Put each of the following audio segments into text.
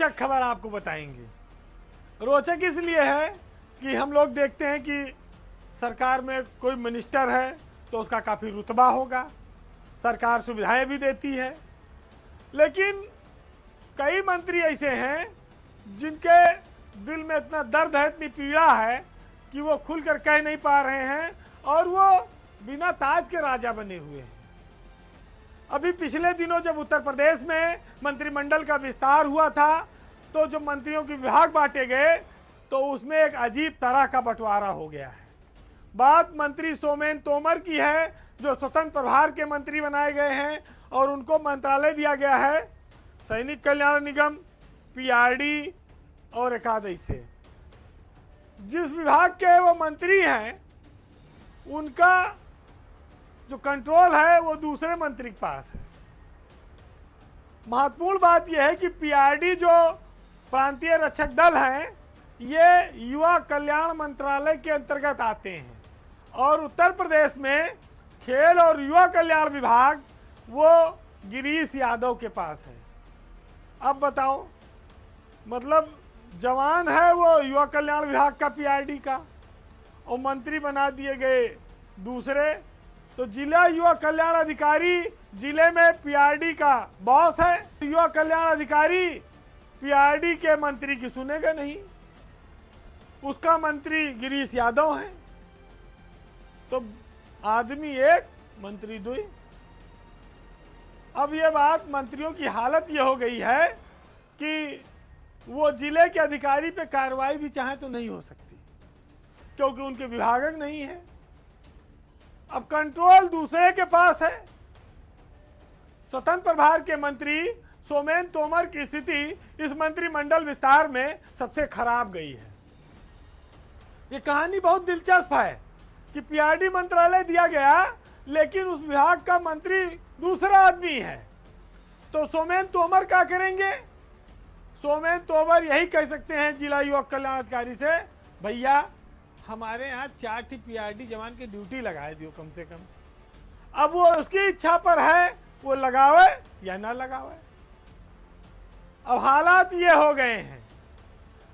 रोचक खबर आपको बताएंगे। रोचक इसलिए है कि हम लोग देखते हैं कि सरकार में कोई मिनिस्टर है तो उसका काफ़ी रुतबा होगा, सरकार सुविधाएं भी देती है, लेकिन कई मंत्री ऐसे हैं जिनके दिल में इतना दर्द है, इतनी पीड़ा है कि वो खुलकर कह नहीं पा रहे हैं और वो बिना ताज के राजा बने हुए हैं। अभी पिछले दिनों जब उत्तर प्रदेश में मंत्रिमंडल का विस्तार हुआ था तो जो मंत्रियों के विभाग बांटे गए तो उसमें एक अजीब तरह का बंटवारा हो गया है। बात मंत्री सोमेन तोमर की है जो स्वतंत्र प्रभार के मंत्री बनाए गए हैं और उनको मंत्रालय दिया गया है सैनिक कल्याण निगम, पीआरडी और एकादश से। जिस विभाग के वो मंत्री हैं उनका जो कंट्रोल है वो दूसरे मंत्री के पास है। महत्वपूर्ण बात यह है कि पीआरडी जो प्रांतीय रक्षक दल हैं ये युवा कल्याण मंत्रालय के अंतर्गत आते हैं और उत्तर प्रदेश में खेल और युवा कल्याण विभाग वो गिरीश यादव के पास है। अब बताओ, मतलब जवान है वो युवा कल्याण विभाग का पीआरडी का और मंत्री बना दिए गए दूसरे। तो जिला युवा कल्याण अधिकारी जिले में पीआरडी का बॉस है, युवा कल्याण अधिकारी पीआरडी के मंत्री की सुनेगा नहीं, उसका मंत्री गिरीश यादव है। तो आदमी एक मंत्री दो। अब ये बात मंत्रियों की हालत ये हो गई है कि वो जिले के अधिकारी पे कार्रवाई भी चाहे तो नहीं हो सकती क्योंकि उनके विभागक नहीं है। अब कंट्रोल दूसरे के पास है। स्वतंत्र प्रभार के मंत्री सोमेन तोमर की स्थिति इस मंत्रिमंडल विस्तार में सबसे खराब गई है। ये कहानी बहुत दिलचस्प है कि पीआरडी मंत्रालय दिया गया लेकिन उस विभाग का मंत्री दूसरा आदमी है। तो सोमेन तोमर क्या करेंगे? सोमेन तोमर यही कह सकते हैं जिला युवा कल्याण अधिकारी से, भैया हमारे यहाँ 4 पीआरडी जवान की ड्यूटी लगाए दियो कम से कम। अब वो उसकी इच्छा पर है, वो लगावे या ना लगावे। अब हालात ये हो गए हैं,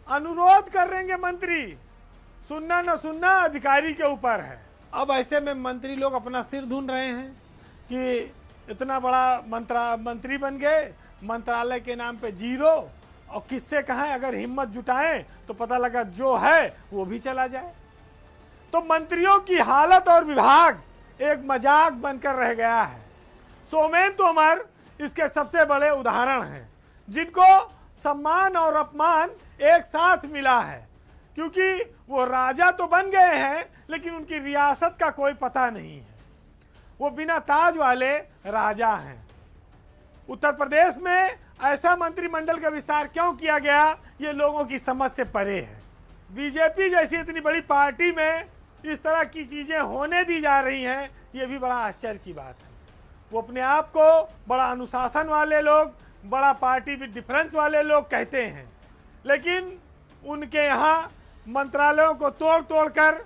अनुरोध करेंगे मंत्री, सुनना न सुनना अधिकारी के ऊपर है। अब ऐसे में मंत्री लोग अपना सिर ढूंढ रहे हैं कि इतना बड़ा मंत्री बन गए, मंत्रालय के नाम पे जीरो, और किससे कहें, अगर हिम्मत जुटाएं तो पता लगा जो है वो भी चला जाए। तो मंत्रियों की हालत और विभाग एक मजाक बनकर रह गया है। सोमेन तोमर इसके सबसे बड़े उदाहरण हैं जिनको सम्मान और अपमान एक साथ मिला है, क्योंकि वो राजा तो बन गए हैं लेकिन उनकी रियासत का कोई पता नहीं है। वो बिना ताज वाले राजा हैं। उत्तर प्रदेश में ऐसा मंत्रिमंडल का विस्तार क्यों किया गया ये लोगों की समझ से परे है। बीजेपी जैसी इतनी बड़ी पार्टी में इस तरह की चीजें होने दी जा रही हैं, ये भी बड़ा आश्चर्य की बात है। वो अपने आप को बड़ा अनुशासन वाले लोग, बड़ा पार्टी विद डिफरेंस वाले लोग कहते हैं, लेकिन उनके यहाँ मंत्रालयों को तोड़ तोड़ कर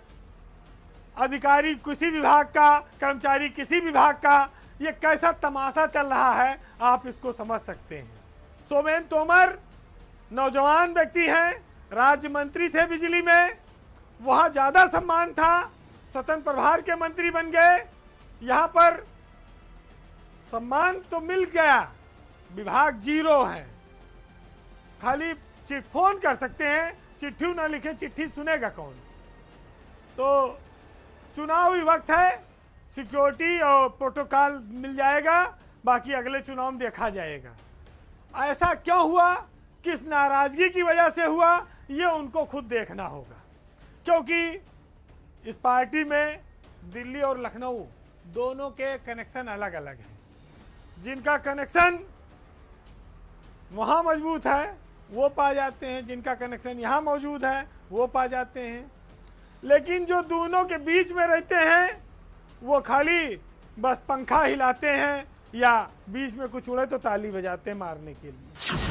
अधिकारी किसी विभाग का, कर्मचारी किसी विभाग का, ये कैसा तमाशा चल रहा है आप इसको समझ सकते हैं। सोमेन तोमर नौजवान व्यक्ति हैं, राज्य मंत्री थे बिजली में, वहाँ ज़्यादा सम्मान था, स्वतंत्र प्रभार के मंत्री बन गए, यहाँ पर सम्मान तो मिल गया, विभाग जीरो है। खाली फोन कर सकते हैं, चिट्ठी ना लिखे, चिट्ठी सुनेगा कौन। तो चुनावी वक्त है, सिक्योरिटी और प्रोटोकॉल मिल जाएगा, बाकी अगले चुनाव में देखा जाएगा। ऐसा क्यों हुआ, किस नाराजगी की वजह से हुआ, ये उनको खुद देखना होगा, क्योंकि इस पार्टी में दिल्ली और लखनऊ दोनों के कनेक्शन अलग अलग हैं। जिनका कनेक्शन वहाँ मजबूत है वो पा जाते हैं, जिनका कनेक्शन यहाँ मौजूद है वो पा जाते हैं, लेकिन जो दोनों के बीच में रहते हैं वो खाली बस पंखा हिलाते हैं या बीच में कुछ उड़े तो ताली बजाते हैं मारने के लिए।